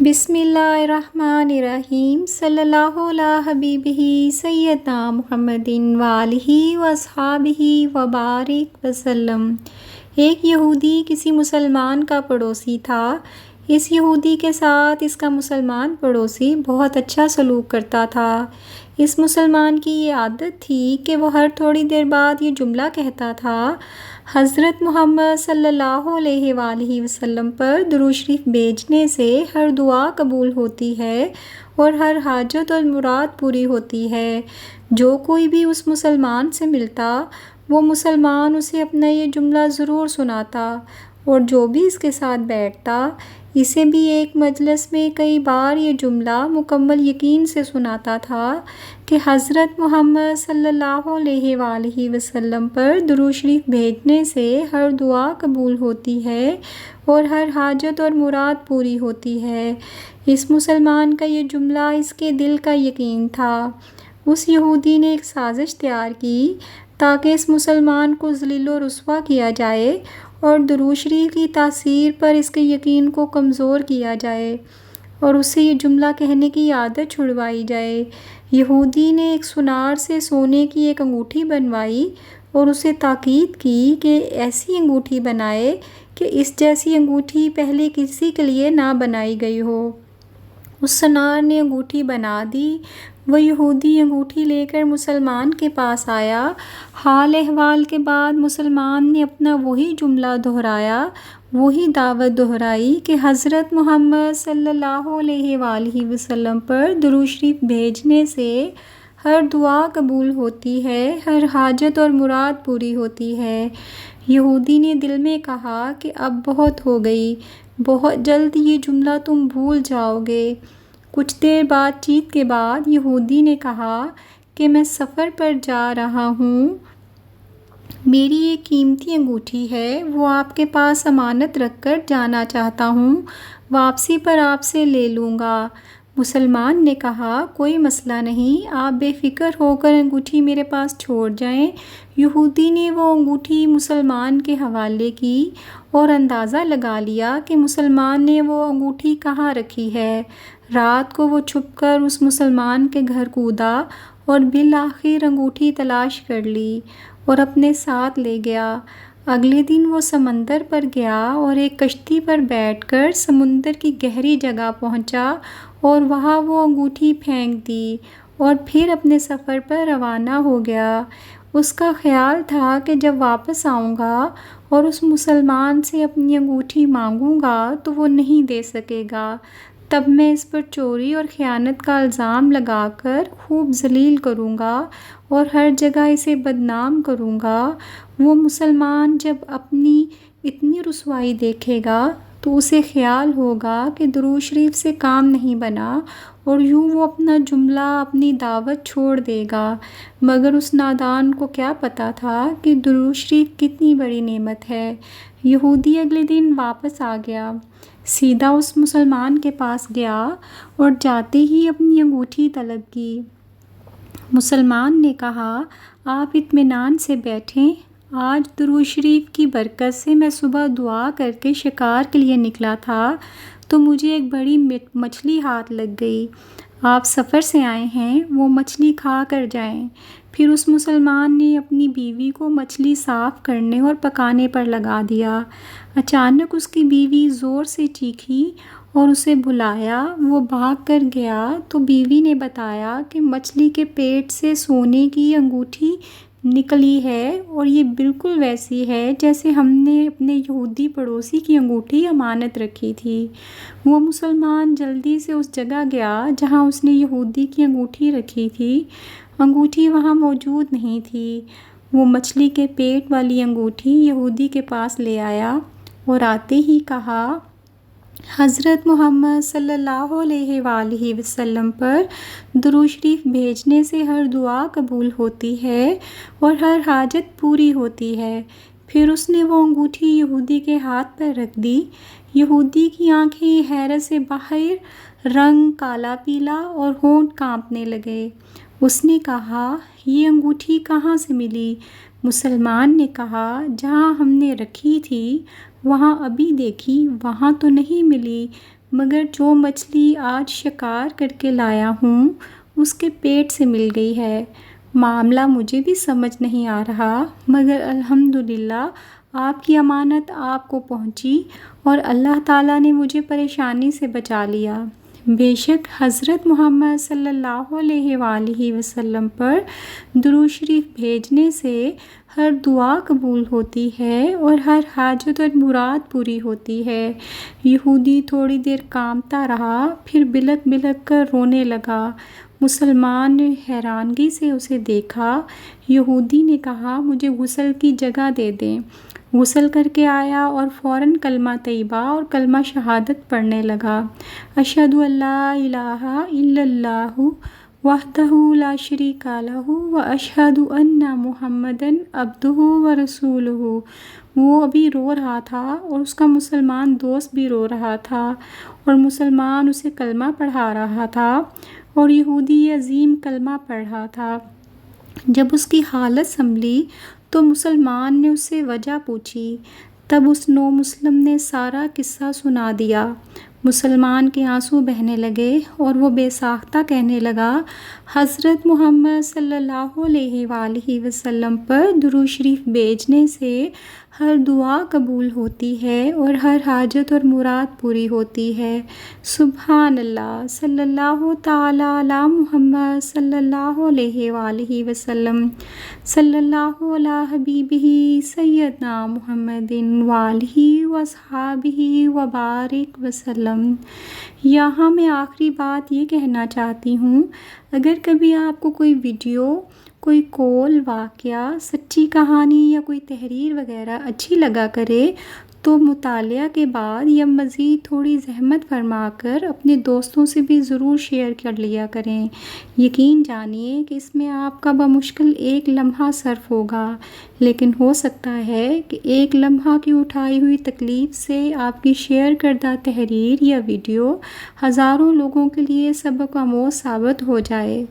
بسم اللہ الرحمن الرحیم صلی اللہ علیہ حبیبہ سیدنا محمد وآلہ واصحابہ وبارک وسلم۔ ایک یہودی کسی مسلمان کا پڑوسی تھا۔ اس یہودی کے ساتھ اس کا مسلمان پڑوسی بہت اچھا سلوک کرتا تھا۔ اس مسلمان کی یہ عادت تھی کہ وہ ہر تھوڑی دیر بعد یہ جملہ کہتا تھا: حضرت محمد صلی اللہ علیہ وآلہ وسلم پر درود شریف بھیجنے سے ہر دعا قبول ہوتی ہے اور ہر حاجت اور مراد پوری ہوتی ہے۔ جو کوئی بھی اس مسلمان سے ملتا وہ مسلمان اسے اپنا یہ جملہ ضرور سناتا، اور جو بھی اس کے ساتھ بیٹھتا اسے بھی ایک مجلس میں کئی بار یہ جملہ مکمل یقین سے سناتا تھا کہ حضرت محمد صلی اللہ علیہ وآلہ وسلم پر درود شریف بھیجنے سے ہر دعا قبول ہوتی ہے اور ہر حاجت اور مراد پوری ہوتی ہے۔ اس مسلمان کا یہ جملہ اس کے دل کا یقین تھا۔ اس یہودی نے ایک سازش تیار کی تاکہ اس مسلمان کو ذلیل و رسوا کیا جائے اور درود شریف کی تاثیر پر اس کے یقین کو کمزور کیا جائے اور اسے یہ جملہ کہنے کی عادت چھڑوائی جائے۔ یہودی نے ایک سونار سے سونے کی ایک انگوٹھی بنوائی اور اسے تاکید کی کہ ایسی انگوٹھی بنائے کہ اس جیسی انگوٹھی پہلے کسی کے لیے نہ بنائی گئی ہو۔ اس سونار نے انگوٹھی بنا دی۔ وہ یہودی انگوٹھی لے کر مسلمان کے پاس آیا۔ حال احوال کے بعد مسلمان نے اپنا وہی جملہ دہرایا، وہی دعوت دہرائی کہ حضرت محمد صلی اللہ علیہ وآلہ وسلم پر درود شریف بھیجنے سے ہر دعا قبول ہوتی ہے، ہر حاجت اور مراد پوری ہوتی ہے۔ یہودی نے دل میں کہا کہ اب بہت ہو گئی، بہت جلد یہ جملہ تم بھول جاؤ گے۔ کچھ دیر بات چیت کے بعد یہودی نے کہا کہ میں سفر پر جا رہا ہوں، میری یہ قیمتی انگوٹھی ہے، وہ آپ کے پاس امانت رکھ کر جانا چاہتا ہوں، واپسی پر آپ سے لے لوں گا۔ مسلمان نے کہا کوئی مسئلہ نہیں، آپ بے فکر ہو کر انگوٹھی میرے پاس چھوڑ جائیں۔ یہودی نے وہ انگوٹھی مسلمان کے حوالے کی اور اندازہ لگا لیا کہ مسلمان نے وہ انگوٹھی کہاں رکھی ہے۔ رات کو وہ چھپ کر اس مسلمان کے گھر کودا اور بالآخر انگوٹھی تلاش کر لی اور اپنے ساتھ لے گیا۔ اگلے دن وہ سمندر پر گیا اور ایک کشتی پر بیٹھ کر سمندر کی گہری جگہ پہنچا اور وہاں وہ انگوٹھی پھینک دی اور پھر اپنے سفر پر روانہ ہو گیا۔ اس کا خیال تھا کہ جب واپس آؤں گا اور اس مسلمان سے اپنی انگوٹھی مانگوں گا تو وہ نہیں دے سکے گا، تب میں اس پر چوری اور خیانت کا الزام لگا کر خوب ذلیل کروں گا اور ہر جگہ اسے بدنام کروں گا۔ وہ مسلمان جب اپنی اتنی رسوائی دیکھے گا تو اسے خیال ہوگا کہ درود شریف سے کام نہیں بنا اور یوں وہ اپنا جملہ، اپنی دعوت چھوڑ دے گا۔ مگر اس نادان کو کیا پتہ تھا کہ درود شریف کتنی بڑی نعمت ہے۔ یہودی اگلے دن واپس آ گیا، سیدھا اس مسلمان کے پاس گیا اور جاتے ہی اپنی انگوٹھی طلب کی۔ مسلمان نے کہا آپ اطمینان سے بیٹھیں، آج درود شریف کی برکت سے میں صبح دعا کر کے شکار کے لیے نکلا تھا تو مجھے ایک بڑی مچھلی ہاتھ لگ گئی۔ آپ سفر سے آئے ہیں، وہ مچھلی کھا کر جائیں۔ پھر اس مسلمان نے اپنی بیوی کو مچھلی صاف کرنے اور پکانے پر لگا دیا۔ اچانک اس کی بیوی زور سے چیخی اور اسے بلایا۔ وہ بھاگ کر گیا تو بیوی نے بتایا کہ مچھلی کے پیٹ سے سونے کی انگوٹھی نکلی ہے اور یہ بالکل ویسی ہے جیسے ہم نے اپنے یہودی پڑوسی کی انگوٹھی امانت رکھی تھی۔ وہ مسلمان جلدی سے اس جگہ گیا جہاں اس نے یہودی کی انگوٹھی رکھی تھی۔ انگوٹھی وہاں موجود نہیں تھی۔ وہ مچھلی کے پیٹ والی انگوٹھی یہودی کے پاس لے آیا اور آتے ہی کہا حضرت محمد صلی اللہ علیہ وآلہ وسلم پر درود شریف بھیجنے سے ہر دعا قبول ہوتی ہے اور ہر حاجت پوری ہوتی ہے۔ پھر اس نے وہ انگوٹھی یہودی کے ہاتھ پر رکھ دی۔ یہودی کی آنکھیں حیرت سے باہر، رنگ کالا پیلا اور ہونٹ کانپنے لگے۔ اس نے کہا یہ انگوٹھی کہاں سے ملی؟ مسلمان نے کہا جہاں ہم نے رکھی تھی وہاں ابھی دیکھی، وہاں تو نہیں ملی، مگر جو مچھلی آج شکار کر کے لایا ہوں اس کے پیٹ سے مل گئی ہے۔ معاملہ مجھے بھی سمجھ نہیں آ رہا، مگر الحمدللہ آپ کی امانت آپ کو پہنچی اور اللہ تعالیٰ نے مجھے پریشانی سے بچا لیا۔ بے شک حضرت محمد صلی اللہ علیہ وآلہ وسلم پر درود شریف بھیجنے سے ہر دعا قبول ہوتی ہے اور ہر حاجت اور مراد پوری ہوتی ہے۔ یہودی تھوڑی دیر کانپتا رہا، پھر بلک بلک کر رونے لگا۔ مسلمان نے حیرانگی سے اسے دیکھا۔ یہودی نے کہا، مجھے غسل کی جگہ دے دیں۔ غسل کر کے آیا اور فوراً کلمہ طیبہ اور کلمہ شہادت پڑھنے لگا۔ اشہد ان لا الہ الا اللہ وحدہ لا شریک لہ واشہد ان محمدًا عبدہ ورسولہ۔ وہ ابھی رو رہا تھا اور اس کا مسلمان دوست بھی رو رہا تھا اور مسلمان اسے کلمہ پڑھا رہا تھا اور یہودی عظیم کلمہ پڑھ رہا تھا۔ جب اس کی حالت سنبھلی تو مسلمان نے اس سے وجہ پوچھی۔ تب اس نو مسلم نے سارا قصہ سنا دیا۔ مسلمان کے آنسو بہنے لگے اور وہ بے ساختہ کہنے لگا، حضرت محمد صلی اللہ علیہ وآلہ وسلم پر درود شریف بھیجنے سے ہر دعا قبول ہوتی ہے اور ہر حاجت اور مراد پوری ہوتی ہے۔ سبحان اللہ، صلی اللہ تعالیٰ علی محمد صلی اللہ علیہ وآلہ وسلم، صلی اللہ علی حبیبہ سیدنا محمد وآلہ وصحابہ وبارک وسلم۔ یہاں میں آخری بات یہ کہنا چاہتی ہوں، اگر کبھی آپ کو کوئی ویڈیو، کوئی قول، واقعہ، سچی کہانی یا کوئی تحریر وغیرہ اچھی لگا کرے تو مطالعہ کے بعد یا مزید تھوڑی زحمت فرما کر اپنے دوستوں سے بھی ضرور شیئر کر لیا کریں۔ یقین جانیے کہ اس میں آپ کا بمشکل ایک لمحہ صرف ہوگا، لیکن ہو سکتا ہے کہ ایک لمحہ کی اٹھائی ہوئی تکلیف سے آپ کی شیئر کردہ تحریر یا ویڈیو ہزاروں لوگوں کے لیے سبق آموز ثابت ہو جائے۔